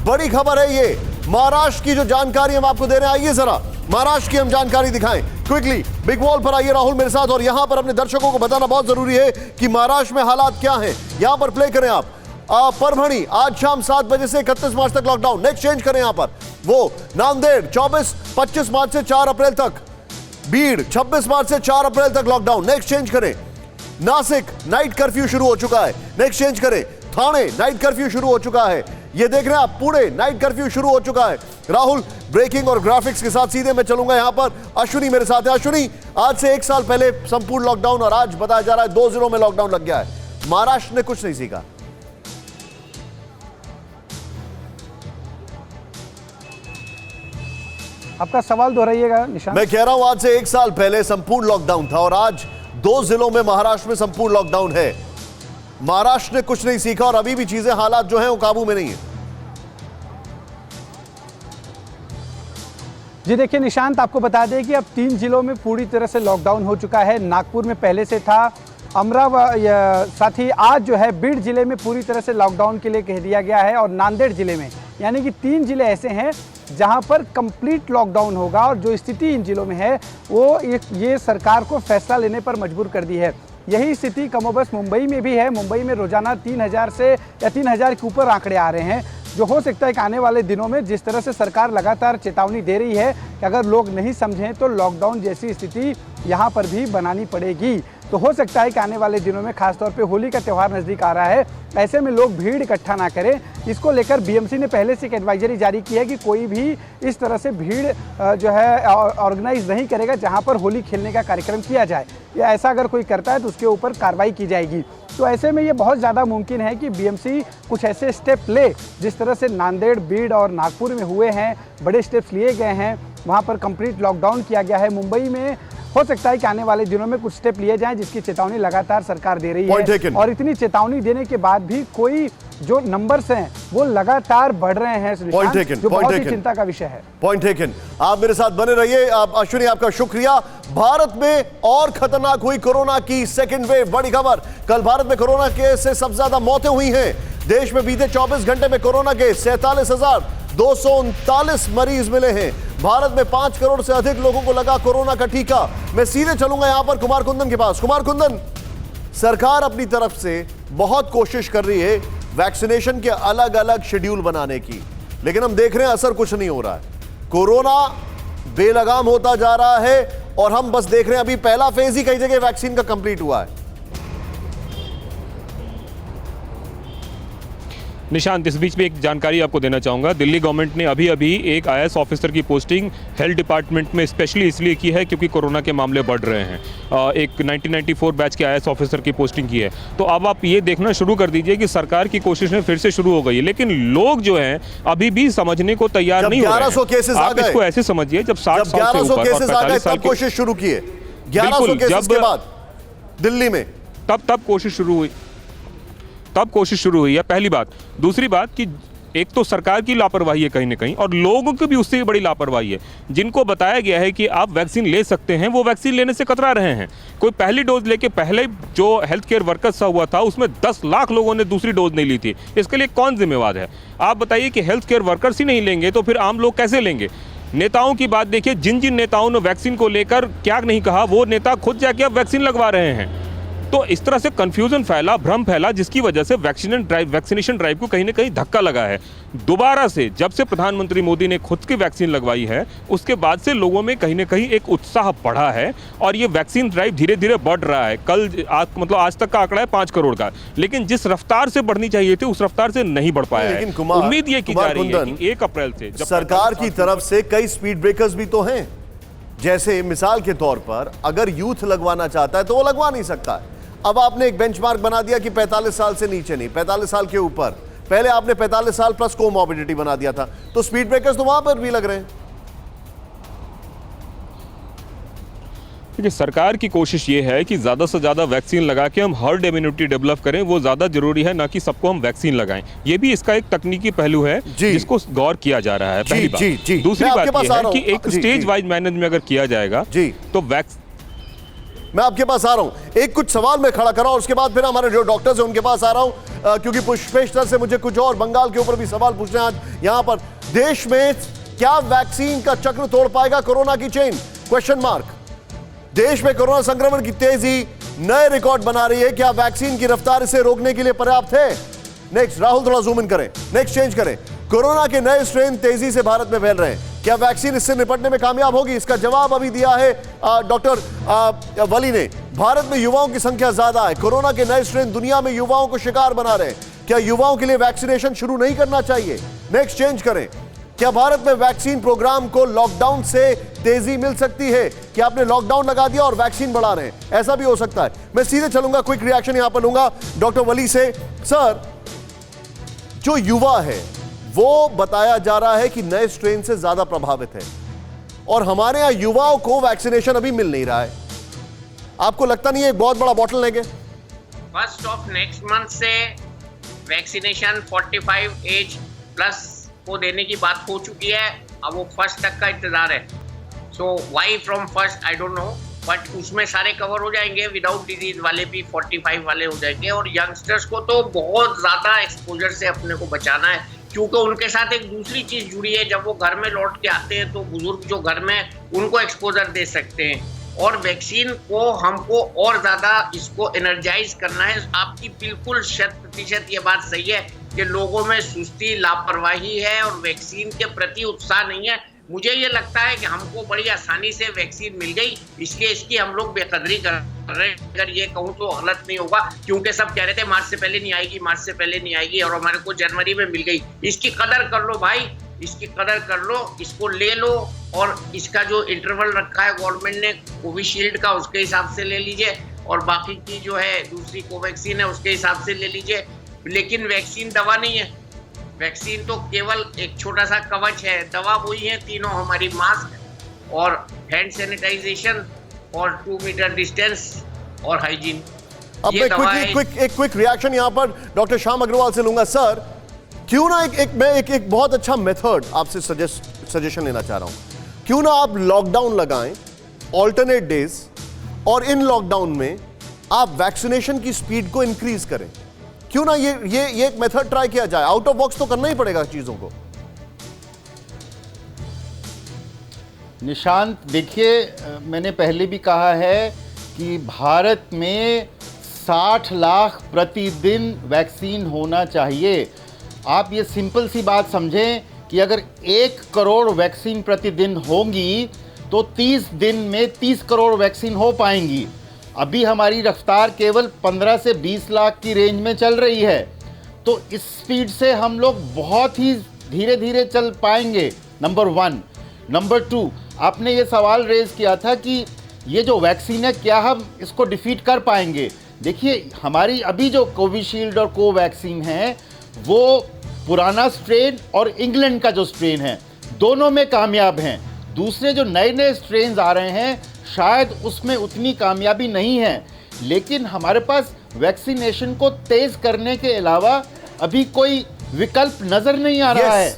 बड़ी खबर है ये। महाराष्ट्र की जो जानकारी हम आपको दे रहे हैं, आइए जरा महाराष्ट्र की हम जानकारी दिखाएं क्विकली। बिग वॉल पर आइए राहुल मेरे साथ, और यहां पर अपने दर्शकों को बताना बहुत जरूरी है कि महाराष्ट्र में हालात क्या हैं। यहां पर प्ले करें आप। परभणी आज शाम 7 बजे से 31 मार्च तक लॉकडाउन। नेक्स्ट चेंज करें यहां पर, वो नांदेड़ 25 मार्च से 4 अप्रैल तक। बीड़ 26 मार्च से 4 अप्रैल तक लॉकडाउन। नेक्स्ट चेंज करें। नासिक नाइट कर्फ्यू शुरू हो चुका है। नेक्स्ट चेंज करें। थाने नाइट कर्फ्यू शुरू हो चुका है। ये देख रहे हैं आप, पुणे नाइट कर्फ्यू शुरू हो चुका है। राहुल, ब्रेकिंग और ग्राफिक्स के साथ सीधे मैं चलूंगा। यहां पर अश्विनी मेरे साथ है। अश्विनी, आज से 1 साल पहले संपूर्ण लॉकडाउन और आज बताया जा रहा है 2 जिलों में लॉकडाउन लग गया है। महाराष्ट्र ने कुछ नहीं सीखा। आपका सवाल दोहराइएगा निशान। मैं कह रहा हूं आज से 1 साल पहले संपूर्ण लॉकडाउन था और आज 2 जिलों में महाराष्ट्र में संपूर्ण लॉकडाउन है। महाराष्ट्र ने कुछ नहीं सीखा और अभी भी चीजें, हालात जो हैं वो काबू में नहीं है। जी देखिए निशांत, आपको बता दें कि अब 3 जिलों में पूरी तरह से लॉकडाउन हो चुका है। नागपुर में पहले से था, साथ ही आज जो है बीड़ जिले में पूरी तरह से लॉकडाउन के लिए कह दिया गया है, और नांदेड़ जिले में, यानी कि 3 जिले ऐसे हैं जहां पर कंप्लीट लॉकडाउन होगा। और जो स्थिति इन जिलों में है वो ये सरकार को फैसला लेने पर मजबूर कर दी है। यही स्थिति कमोबस मुंबई में भी है। मुंबई में रोजाना 3000 से या 3000 के ऊपर आंकड़े आ रहे हैं, जो हो सकता है कि आने वाले दिनों में जिस तरह से सरकार लगातार चेतावनी दे रही है कि अगर लोग नहीं समझें तो लॉकडाउन जैसी स्थिति यहाँ पर भी बनानी पड़ेगी। तो हो सकता है कि आने वाले दिनों में खासतौर पे होली का त्यौहार नज़दीक आ रहा है, ऐसे में लोग भीड़ इकट्ठा ना करें। इसको लेकर बीएमसी ने पहले से एक एडवाइजरी जारी की है कि कोई भी इस तरह से भीड़ जो है ऑर्गेनाइज नहीं करेगा जहां पर होली खेलने का कार्यक्रम किया जाए, या ऐसा अगर कोई करता है तो उसके ऊपर कार्रवाई की जाएगी। तो ऐसे में ये बहुत ज़्यादा मुमकिन है कि बीएमसी कुछ ऐसे स्टेप ले जिस तरह से नांदेड़, बीड़ और नागपुर में हुए हैं, बड़े स्टेप्स लिए गए हैं। वहाँ पर कंप्लीट लॉकडाउन किया गया है। मुंबई में हो सकता है कि आने वाले दिनों में कुछ स्टेप लिए जाएं, जिसकी चेतावनी लगातार सरकार दे रही है। और इतनी चेतावनी देने के बाद भी कोई जो नंबर्स हैं वो लगातार बढ़ रहे हैं, जो बहुत ही चिंता का विषय है। Point taken. आप मेरे साथ बने रहिए। आप अश्विनी, आपका शुक्रिया। भारत में और खतरनाक हुई कोरोना की सेकेंड वेव। बड़ी खबर, कल भारत में कोरोना के से सबसे ज्यादा मौतें हुई हैं। देश में बीते 24 घंटे में कोरोना के 47,239 मरीज मिले हैं। भारत में 5 करोड़ से अधिक लोगों को लगा कोरोना का टीका। मैं सीधे चलूंगा यहां पर कुमार कुंदन के पास। कुमार कुंदन, सरकार अपनी तरफ से बहुत कोशिश कर रही है वैक्सीनेशन के अलग अलग शेड्यूल बनाने की, लेकिन हम देख रहे हैं असर कुछ नहीं हो रहा है। कोरोना बेलगाम होता जा रहा है और हम बस देख रहे हैं अभी पहला फेज ही कई जगह वैक्सीन का कंप्लीट हुआ है। निशांत, इस बीच में एक जानकारी आपको देना चाहूँगा। दिल्ली गवर्नमेंट ने अभी अभी एक IAS ऑफिसर की पोस्टिंग हेल्थ डिपार्टमेंट में स्पेशली इसलिए की है क्योंकि कोरोना के मामले बढ़ रहे हैं। एक 1994 बैच के IAS ऑफिसर की पोस्टिंग की है। तो अब आप ये देखना शुरू कर दीजिए कि सरकार की कोशिशें फिर से शुरू हो गई है, लेकिन लोग जो हैं अभी भी समझने को तैयार नहीं हो रहे हैं। 1100 केसेस आ गए। आप इसको ऐसे समझिए, जब 60 साल से ऊपर और 45 साल तब कोशिश शुरू की है। 1100 केसेस के बाद दिल्ली में तब कोशिश शुरू हुई है, पहली बात। दूसरी बात कि एक तो सरकार की लापरवाही है कहीं ना कहीं, और लोगों की भी उससे बड़ी लापरवाही है। जिनको बताया गया है कि आप वैक्सीन ले सकते हैं, वो वैक्सीन लेने से कतरा रहे हैं। कोई पहली डोज लेके पहले जो हेल्थ केयर वर्कर्स हुआ था उसमें 10 लाख लोगों ने दूसरी डोज नहीं ली थी। इसके लिए कौन जिम्मेवार है? आप बताइए कि हेल्थ केयर वर्कर्स ही नहीं लेंगे तो फिर आम लोग कैसे लेंगे? नेताओं की बात देखिए, जिन जिन नेताओं ने वैक्सीन को लेकर क्या नहीं कहा, वो नेता खुद जाके अब वैक्सीन लगवा रहे हैं। तो इस तरह से कंफ्यूजन फैला, भ्रम फैला, जिसकी वजह से वैक्सीनेशन ड्राइव को कहीं ना कहीं धक्का लगा है। दोबारा से जब से प्रधानमंत्री मोदी ने खुद की वैक्सीन लगवाई है, उसके बाद से लोगों में कहीं ना कहीं एक उत्साह बढ़ा है और ये वैक्सीन ड्राइव धीरे धीरे बढ़ रहा है। आज तक का आंकड़ा है 5 करोड़ का, लेकिन जिस रफ्तार से बढ़नी चाहिए थी उस रफ्तार से नहीं बढ़ पाया है। उम्मीद ये की जा रही है कि 1 अप्रैल से सरकार की तरफ से कई स्पीड ब्रेकर्स भी तो हैं। जैसे मिसाल के तौर पर अगर यूथ लगवाना चाहता है तो वो लगवा नहीं सकता है। अब आपने एक बेंचमार्क बना दिया कि 45 साल से नीचे नहीं, 45 साल के ऊपर। पहले आपने 45 साल प्लस कोमॉर्बिडिटी बना दिया था, तो स्पीड ब्रेकर्स तो वहां पर भी लग रहे हैं। देखिए, सरकार की कोशिश ये है कि ज़्यादा से ज़्यादा वैक्सीन लगा के हम हर्ड इम्यूनिटी डेवलप करें, वो ज़्यादा जरूरी है, ना कि सबको हम वैक्सीन लगाएं। ये भी इसका एक तकनीकी पहलू है जिसको गौर किया जा रहा है, पहली बात। दूसरी बात ये है कि एक स्टेज वाइज मैनेजमेंट अगर किया जाएगा तो मैं आपके पास आ रहा हूं, एक कुछ सवाल मैं खड़ा कर रहा हूं, उसके बाद फिर हमारे जो डॉक्टर्स हैं उनके पास आ रहा हूं, क्योंकि पुष्पेश्वर से मुझे कुछ और बंगाल के ऊपर भी सवाल पूछना है आज यहां पर। देश में क्या वैक्सीन का चक्र तोड़ पाएगा कोरोना की चेन? Question mark. देश में कोरोना संक्रमण की तेजी नए रिकॉर्ड बना रही है। क्या वैक्सीन की रफ्तार इसे रोकने के लिए पर्याप्त है? नेक्स्ट, राहुल थोड़ा जूम इन करें, नेक्स्ट चेंज करें। कोरोना के नए स्ट्रेन तेजी से भारत में फैल रहे हैं, क्या वैक्सीन इससे निपटने में कामयाब होगी? इसका जवाब अभी दिया है डॉक्टर वली ने। भारत में युवाओं की संख्या ज्यादा है, कोरोना के नए स्ट्रेन दुनिया में युवाओं को शिकार बना रहे हैं। क्या युवाओं के लिए वैक्सीनेशन शुरू नहीं करना चाहिए? नेक्स्ट चेंज करें। क्या भारत में वैक्सीन प्रोग्राम को लॉकडाउन से तेजी मिल सकती है? कि आपने लॉकडाउन लगा दिया और वैक्सीन बढ़ा रहे हैं, ऐसा भी हो सकता है। मैं सीधे चलूंगा, क्विक रिएक्शन यहां पर लूंगा डॉक्टर वली से। सर, जो युवा है वो बताया जा रहा है कि नए स्ट्रेन से ज्यादा प्रभावित है और हमारे यहां युवाओं को वैक्सीनेशन अभी मिल नहीं रहा है। आपको लगता नहीं है एक बहुत बड़ा बॉटलनेक है? फर्स्ट ऑफ नेक्स्ट मंथ से वैक्सीनेशन 45 एज प्लस को देने की बात हो चुकी है। अब वो फर्स्ट तक का इंतजार है। So why from first I don't know, but उसमें सारे कवर हो जाएंगे। विदाउट डिजीज वाले भी 45 वाले हो जाएंगे। और यंगस्टर्स को तो बहुत ज्यादा एक्सपोजर से अपने को बचाना है, क्योंकि उनके साथ एक दूसरी चीज जुड़ी है। जब वो घर में लौट के आते हैं तो बुजुर्ग जो घर में उनको एक्सपोजर दे सकते हैं। और वैक्सीन को हमको और ज्यादा इसको एनर्जाइज करना है। आपकी बिल्कुल 100% ये बात सही है कि लोगों में सुस्ती, लापरवाही है और वैक्सीन के प्रति उत्साह नहीं है। मुझे ये लगता है कि हमको बड़ी आसानी से वैक्सीन मिल गई, इसलिए इसकी हम लोग बेकदरी कर रहे हैं। अगर ये कहूँ तो गलत नहीं होगा, क्योंकि सब कह रहे थे मार्च से पहले नहीं आएगी, मार्च से पहले नहीं आएगी, और हमारे को जनवरी में मिल गई। इसकी कदर कर लो भाई, इसकी कदर कर लो, इसको ले लो। और इसका जो इंटरवल रखा है गवर्नमेंट ने कोविशील्ड का, उसके हिसाब से ले लीजिए, और बाकी की जो है दूसरी कोवैक्सीन है उसके हिसाब से ले लीजिए। लेकिन वैक्सीन दवा नहीं है, वैक्सीन तो केवल एक छोटा सा कवच है। दवा वही है तीनों हमारी, मास्क, और हैंड सैनिटाइजेशन और 2 मीटर डिस्टेंस और हाइजीन। अब मैं क्विक रिएक्शन यहां पर डॉक्टर श्याम अग्रवाल से लूंगा। सर, क्यों ना मैं एक बहुत अच्छा मेथड आपसे सजेशन लेना चाह रहा हूं। क्यों ना आप लॉकडाउन लगाएं, ऑल्टरनेट डेज, और इन लॉकडाउन में आप वैक्सीनेशन की स्पीड को इंक्रीज करें। क्यों ना ये एक मेथड ट्राई किया जाए। आउट ऑफ बॉक्स तो करना ही पड़ेगा चीजों को। निशांत, देखिए, मैंने पहले भी कहा है कि भारत में 60 लाख प्रतिदिन वैक्सीन होना चाहिए। आप ये सिंपल सी बात समझें कि अगर 1 करोड़ वैक्सीन प्रतिदिन होंगी तो 30 दिन में 30 करोड़ वैक्सीन हो पाएंगी। अभी हमारी रफ्तार केवल 15 से 20 लाख की रेंज में चल रही है, तो इस स्पीड से हम लोग बहुत ही धीरे धीरे चल पाएंगे, नंबर 1। नंबर 2, आपने ये सवाल रेज किया था कि ये जो वैक्सीन है क्या हम इसको डिफीट कर पाएंगे। देखिए, हमारी अभी जो कोविशील्ड और कोवैक्सीन है वो पुराना स्ट्रेन और इंग्लैंड का जो स्ट्रेन है, दोनों में कामयाब हैं। दूसरे जो नए स्ट्रेन आ रहे हैं शायद उसमें उतनी कामयाबी नहीं है, लेकिन हमारे पास वैक्सीनेशन को तेज़ करने के अलावा अभी कोई विकल्प नज़र नहीं आ रहा है।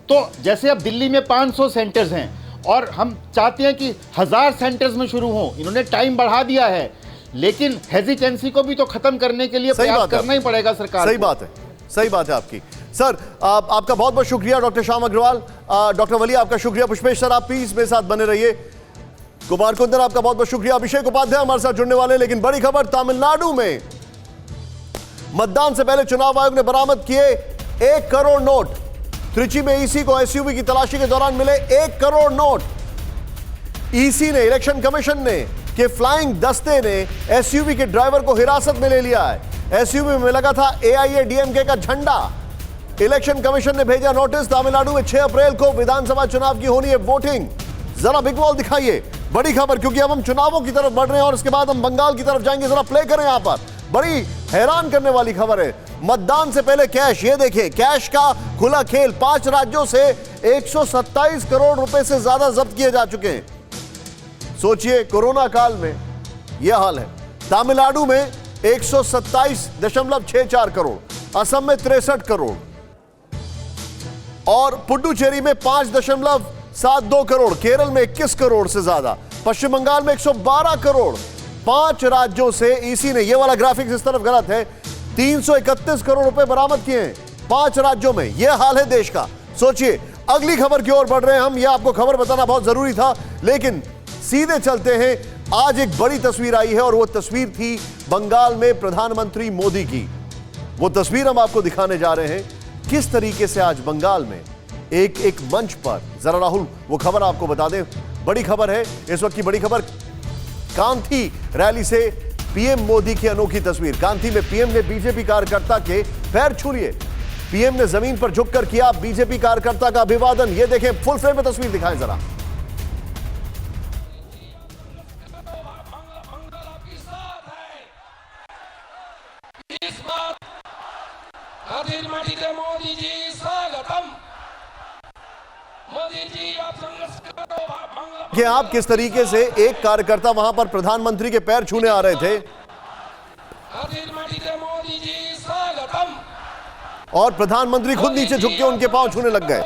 तो जैसे अब दिल्ली में 500 सेंटर्स हैं और हम चाहते हैं कि 1000 सेंटर्स में शुरू हों। इन्होंने टाइम बढ़ा दिया है, लेकिन हेजिटेंसी को भी तो खत्म करने के लिए प्रयास करना ही पड़ेगा सरकार। सही बात है, सही बात है आपकी। सर, आपका बहुत बहुत शुक्रिया डॉक्टर श्याम अग्रवाल। डॉक्टर वली, आपका शुक्रिया। पुष्पेश सर, आप प्लीज मेरे साथ बने रहिए। कुमार कुंदन, आपका बहुत बहुत शुक्रिया। अभिषेक उपाध्याय हमारे साथ जुड़ने वाले। लेकिन बड़ी खबर, तमिलनाडु में मतदान से पहले चुनाव आयोग ने बरामद किए 1 करोड़ नोट। त्रिची में ईसी को एसयूवी की तलाशी के दौरान मिले 1 करोड़ नोट। ईसी ने, इलेक्शन कमीशन ने के फ्लाइंग दस्ते ने एसयूवी के ड्राइवर को हिरासत में ले लिया है। एसयूवी में लगा था एआईएडीएमके का झंडा। इलेक्शन कमीशन ने भेजा नोटिस। तमिलनाडु में 6 अप्रैल को विधानसभा चुनाव की होनी है वोटिंग। जरा बिग वॉल दिखाइए, बड़ी खबर, क्योंकि अब हम चुनावों की तरफ बढ़ रहे हैं और उसके बाद हम बंगाल की तरफ जाएंगे। जरा प्ले करें, यहां पर बड़ी हैरान करने वाली खबर है। मतदान से पहले कैश, ये देखिए, कैश का खुला खेल। 5 राज्यों से 127 करोड़ रुपए से ज्यादा जब्त किए जा चुके हैं। सोचिए, कोरोना काल में यह हाल है। तमिलनाडु में 127.64 करोड़, असम में 63 करोड़ और पुडुचेरी में 5.72 करोड़, केरल में 21 करोड़ से ज्यादा, पश्चिम बंगाल में 112 करोड़। 5 राज्यों से ईसी ने, यह वाला ग्राफिक्स इस तरफ गलत है, 331 करोड़ रुपए बरामद किए हैं 5 राज्यों में। यह हाल है देश का। सोचिए, अगली खबर की ओर बढ़ रहे हैं हम। यह आपको खबर बताना बहुत जरूरी था, लेकिन सीधे चलते हैं। आज एक बड़ी तस्वीर आई है और वो तस्वीर थी बंगाल में प्रधानमंत्री मोदी की। वो तस्वीर हम आपको दिखाने जा रहे हैं, किस तरीके से आज बंगाल में एक मंच पर, जरा राहुल वो खबर आपको बता दें। बड़ी खबर है इस वक्त की, बड़ी खबर, कांथी रैली से पीएम मोदी की अनोखी तस्वीर। कांथी में पीएम ने बीजेपी कार्यकर्ता के पैर छू लिए। पीएम ने जमीन पर झुककर किया बीजेपी कार्यकर्ता का अभिवादन। ये देखें, फुल फ्रेम में तस्वीर दिखाएं जरा। कि आप किस तरीके से एक कार्यकर्ता वहां पर प्रधानमंत्री के पैर छूने आ रहे थे और प्रधानमंत्री खुद नीचे झुक के उनके पांव छूने लग गए।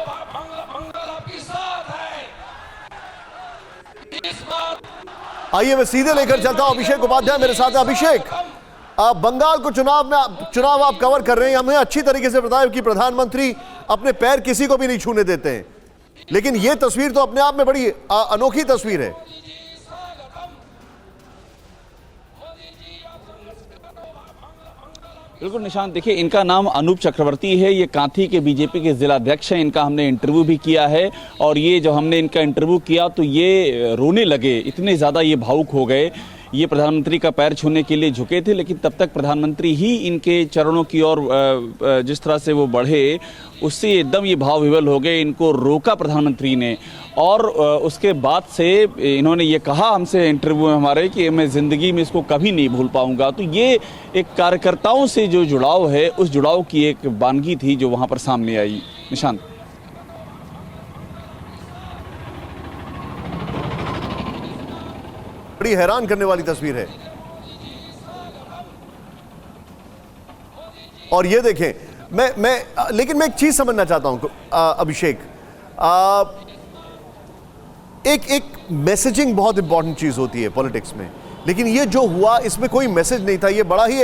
आइए मैं सीधे लेकर चलता हूं अभिषेक उपाध्याय मेरे साथ है। अभिषेक, बंगाल को चुनाव आप कवर कर रहे हैं। हमें अच्छी तरीके से बताया कि प्रधानमंत्री अपने पैर किसी को भी नहीं छूने देते हैं, लेकिन यह तस्वीर तो अपने आप में बड़ी अनोखी तस्वीर है। बिल्कुल निशांत, देखिए, इनका नाम अनूप चक्रवर्ती है। ये कांथी के बीजेपी के जिला अध्यक्ष हैं। इनका हमने इंटरव्यू भी किया है और ये जब हमने इनका इंटरव्यू किया तो ये रोने लगे, इतने ज़्यादा ये भावुक हो गए। ये प्रधानमंत्री का पैर छूने के लिए झुके थे, लेकिन तब तक प्रधानमंत्री ही इनके चरणों की ओर जिस तरह से वो बढ़े, उससे एकदम ये भाव विवल हो गए। इनको रोका प्रधानमंत्री ने और उसके बाद से इन्होंने ये कहा हमसे इंटरव्यू में हमारे कि मैं ज़िंदगी में इसको कभी नहीं भूल पाऊंगा। तो ये एक कार्यकर्ताओं से जो जुड़ाव है, उस जुड़ाव की एक वानगी थी जो वहाँ पर सामने आई। निशांत। बड़ी हैरान करने वाली तस्वीर है। और ये देखें, लेकिन मैं एक चीज समझना चाहता हूं अभिषेक, एक मैसेजिंग बहुत इंपॉर्टेंट चीज होती है पॉलिटिक्स में, लेकिन ये जो हुआ इसमें कोई मैसेज नहीं था, ये बड़ा ही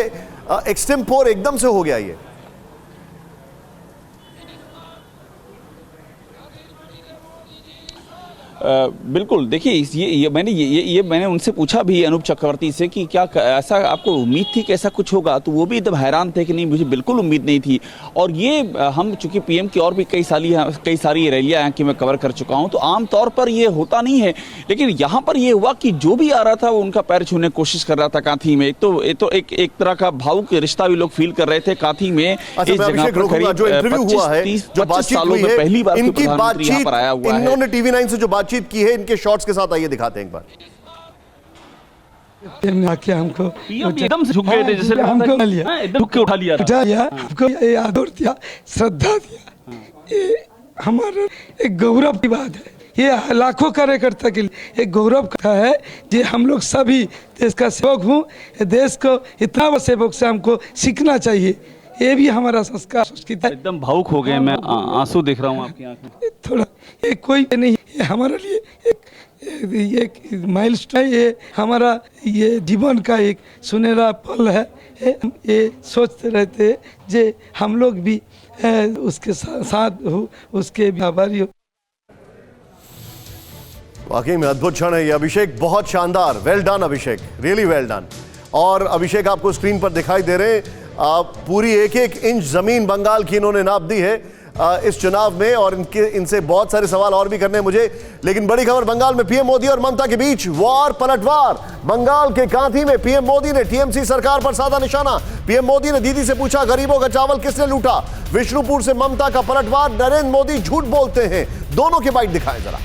एक्सटेम्पोर एकदम से हो गया ये। बिल्कुल, देखिए ये मैंने उनसे पूछा भी अनूप चक्रवर्ती से कि क्या ऐसा आपको उम्मीद थी कि ऐसा कुछ होगा, तो वो भी एकदम हैरान थे कि नहीं, मुझे बिल्कुल उम्मीद नहीं थी। और ये हम चूंकि पीएम की और भी कई सारी रैलियां हैं कि मैं कवर कर चुका हूं, तो आमतौर पर ये होता नहीं है, लेकिन यहाँ पर ये हुआ कि जो भी आ रहा था वो उनका पैर छूने की कोशिश कर रहा था कांथी में। तो एक तरह का भावुक रिश्ता भी लोग फील कर रहे थे कांथी में। इस जगह पर करीब 25 सालों में पहली बार प्रधानमंत्री यहाँ पर आया हुआ है। इन्होंने TV9 से जो बातचीत की है, इनके शॉट्स के साथ आइए दिखाते हैं एक बार। आके हमको एकदम से झुक गए थे, जैसे हमको एकदम झुक के उठा लिया हमको ये आदर दिया, श्रद्धा दिया। ये हमारा एक गौरव की बात है, ये लाखों कार्यकर्ता के लिए एक गौरव का है कि हम लोग सभी देश का सेवक हूँ, देश को इतना सेवक से हमको सीखना चाहिए, ये भी हमारा संस्कार संस्कृति है। एकदम भावुक हो गए, मैं आंसू देख रहा हूँ आपकी आंखों में। थोड़ा ये कोई नहीं, ये हमारे लिए एक माइलस्टोन है, ये हमारा ये जीवन का एक सुनहरा पल है। ये सोचते रहते जे हम लोग भी उसके साथ हो, उसके भी आभारी हो। वाकई में अद्भुत क्षण है ये अभिषेक, बहुत शानदार, वेल डन अभिषेक, रियली वेल डन। और अभिषेक आपको स्क्रीन पर दिखाई दे रहे हैं, पूरी एक इंच जमीन बंगाल की इन्होंने नाप दी है इस चुनाव में, और इनसे बहुत सारे सवाल और भी करने हैं मुझे। लेकिन बड़ी खबर बंगाल में पीएम मोदी और ममता के बीच वार पलटवार। बंगाल के कांथी में पीएम मोदी ने टीएमसी सरकार पर साधा निशाना। पीएम मोदी ने दीदी से पूछा, गरीबों का चावल किसने लूटा। विष्णुपुर से ममता का पलटवार, नरेंद्र मोदी झूठ बोलते हैं। दोनों के बाइट दिखाएं जरा।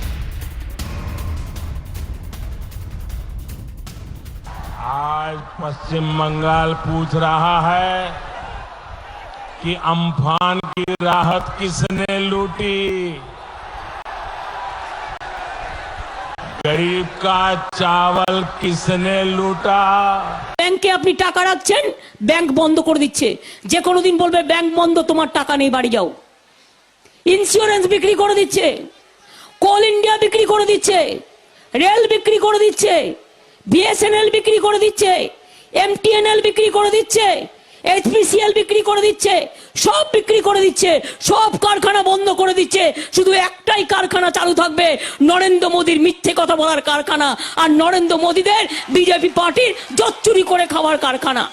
आज पश्चिम बंगाल पूछ रहा है कि अम्फान की राहत किसने लूटी, गरीब का चावल किसने लूटा। ব্যাংকে আপনি টাকা রাখছেন, ব্যাংক বন্ধ করে দিচ্ছে, যে কোনো দিন বলবে ব্যাংক বন্ধ, তোমার টাকা নেই, বাড়ি যাও। ইন্স্যুরেন্স বিক্রি করে দিচ্ছে, কোল ইন্ডিয়া বিক্রি করে দিচ্ছে, রেল বিক্রি করে দিচ্ছে, বিএসএনএল বিক্রি করে দিচ্ছে, এমটিএনএল বিক্রি করে দিচ্ছে, এইচপিসিএল বিক্রি করে দিচ্ছে, সব বিক্রি করে দিচ্ছে, সব কারখানা বন্ধ করে দিচ্ছে। শুধু একটাই কারখানা চালু থাকবে, নরেন্দ্র মোদীর মিথ্যে কথা বলার কারখানা, আর নরেন্দ্র মোদীদের বিজেপি পার্টির জচ্চুরি করে খাওয়ার কারখানা।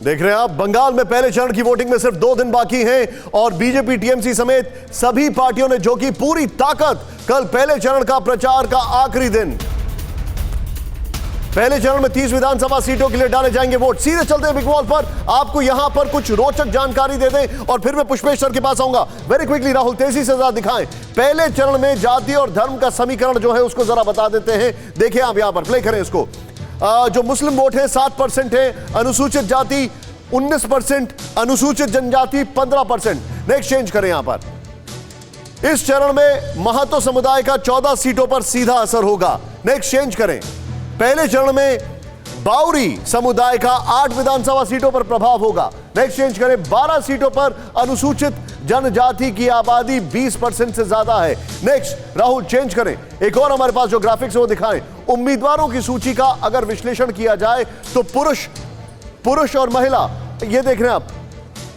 देख रहे हैं आप, बंगाल में पहले चरण की वोटिंग में सिर्फ 2 दिन बाकी हैं और बीजेपी टीएमसी समेत सभी पार्टियों ने झोंकी पूरी ताकत। कल पहले चरण का प्रचार का आखिरी दिन। पहले चरण में 30 विधानसभा सीटों के लिए डाले जाएंगे वोट। सीधे चलते हैं बिग वॉल पर, आपको यहां पर कुछ रोचक जानकारी दे दें और फिर मैं पुष्पेश सर के पास आऊंगा। वेरी क्विकली राहुल, तेजी से जरा दिखाएं पहले चरण में जाति और धर्म का समीकरण जो है उसको जरा बता देते हैं। देखिए आप यहां पर, प्ले करें इसको। जो मुस्लिम वोट है 7% है, अनुसूचित जाति 19%, अनुसूचित जनजाति 15%। नेक्स्ट चेंज करें यहां पर। इस चरण में महतो समुदाय का 14 सीटों पर सीधा असर होगा। नेक्स्ट चेंज करें। पहले चरण में बाउरी समुदाय का 8 विधानसभा सीटों पर प्रभाव होगा। नेक्स्ट चेंज करें। 12 सीटों पर अनुसूचित जनजाति की आबादी 20% से ज्यादा है। नेक्स्ट राहुल, चेंज करें। एक और हमारे पास जो ग्राफिक्स है वो दिखाएं। उम्मीदवारों की सूची का अगर विश्लेषण किया जाए तो पुरुष और महिला, ये देख रहे हैं आप,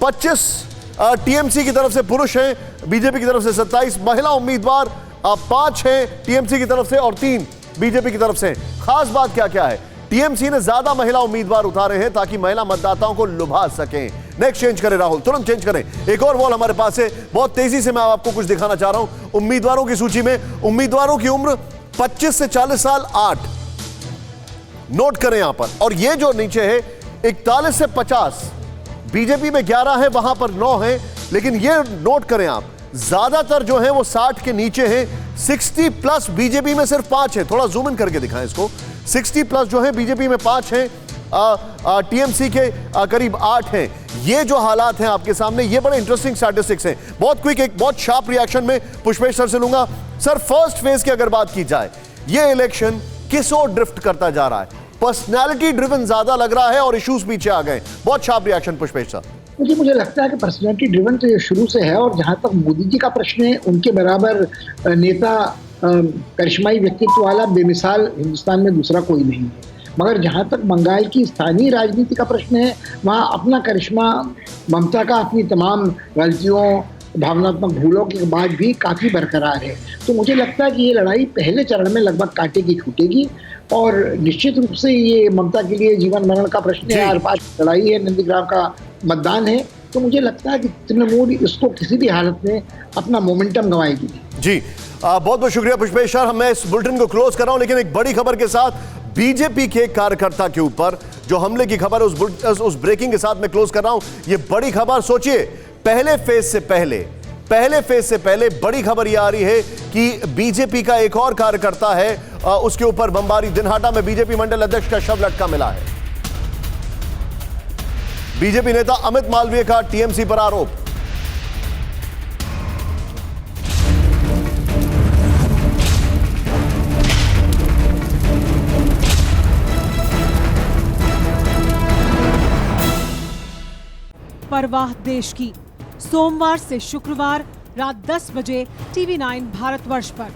25 टीएमसी की तरफ से पुरुष हैं, बीजेपी की तरफ से 27, महिला उम्मीदवार 5 हैं टीएमसी की तरफ से और 3 बीजेपी की तरफ से। खास बात क्या क्या है, टीएमसी ने ज्यादा महिला उम्मीदवार उतारे हैं ताकि महिला मतदाताओं को लुभा सकें। नेक्स्ट चेंज करें राहुल, तुरंत चेंज करें। एक और वॉल हमारे पास है, बहुत तेजी से मैं आपको कुछ दिखाना चाह रहा हूं। उम्मीदवारों की सूची में उम्मीदवारों की उम्र 25 से 40 साल 8, नोट करें यहां पर। और ये जो नीचे है 41 से 50, बीजेपी में 11 है, वहां पर 9 है, लेकिन ये नोट करें आप, ज्यादातर जो है वो 60 के नीचे हैं। 60 प्लस बीजेपी में सिर्फ 5 है। थोड़ा जूम इन करके दिखाएं इसको। 60 प्लस जो है बीजेपी में 5 हैं, टीएमसी के करीब 8 हैं। ये जो हालात हैं आपके सामने, ये बड़े इंटरेस्टिंग स्टैटिस्टिक्स हैं। बहुत क्विक, एक बहुत शार्प रिएक्शन में पुष्पेश सर से लूंगा। सर, फर्स्ट फेज की अगर बात की जाए, ये इलेक्शन किस ओर ड्रिफ्ट करता जा रहा है? पर्सनैलिटी ड्रिवन ज्यादा लग रहा है और इश्यूज पीछे आ गए। बहुत शार्प रिएक्शन पुष्पेश साहब। मुझे लगता है कि पर्सनैलिटी ड्रिवन तो ये शुरू से है, और जहां तक मोदी जी का प्रश्न है, उनके बराबर नेता करिश्माई व्यक्तित्व वाला बेमिसाल हिंदुस्तान में दूसरा कोई नहीं है। मगर जहां तक बंगाल की स्थानीय राजनीति का प्रश्न है, वहां अपना करिश्मा ममता का अपनी तमाम गलतियों, भावनात्मक भूलों के बाद भी काफ़ी बरकरार है। तो मुझे लगता है कि ये लड़ाई पहले चरण में लगभग कांटे की छूटेगी, और निश्चित रूप से ये ममता के लिए जीवन मरण का प्रश्न है, हर पास लड़ाई है, नंदीग्राम का मतदान है। तो मुझे लगता है कि तृणमूल इसको किसी भी हालत में अपना मोमेंटम गंवाएगी। जी बहुत बहुत शुक्रिया पुष्पेश सर। मैं इस बुलेटिन को क्लोज कर रहा हूं, लेकिन एक बड़ी खबर के साथ बीजेपी के कार्यकर्ता के ऊपर जो हमले की खबर है उस ब्रेकिंग के साथ मैं क्लोज कर रहा हूं। ये बड़ी खबर, सोचिए पहले फेज से पहले बड़ी खबर यह आ रही है कि बीजेपी का एक और कार्यकर्ता है, उसके ऊपर बमबारी। दिनहाटा में बीजेपी मंडल अध्यक्ष का शव लटका मिला है। बीजेपी नेता अमित मालवीय का टीएमसी पर आरोप। परवाह देश की, सोमवार से शुक्रवार रात 10 बजे TV9 भारतवर्ष पर।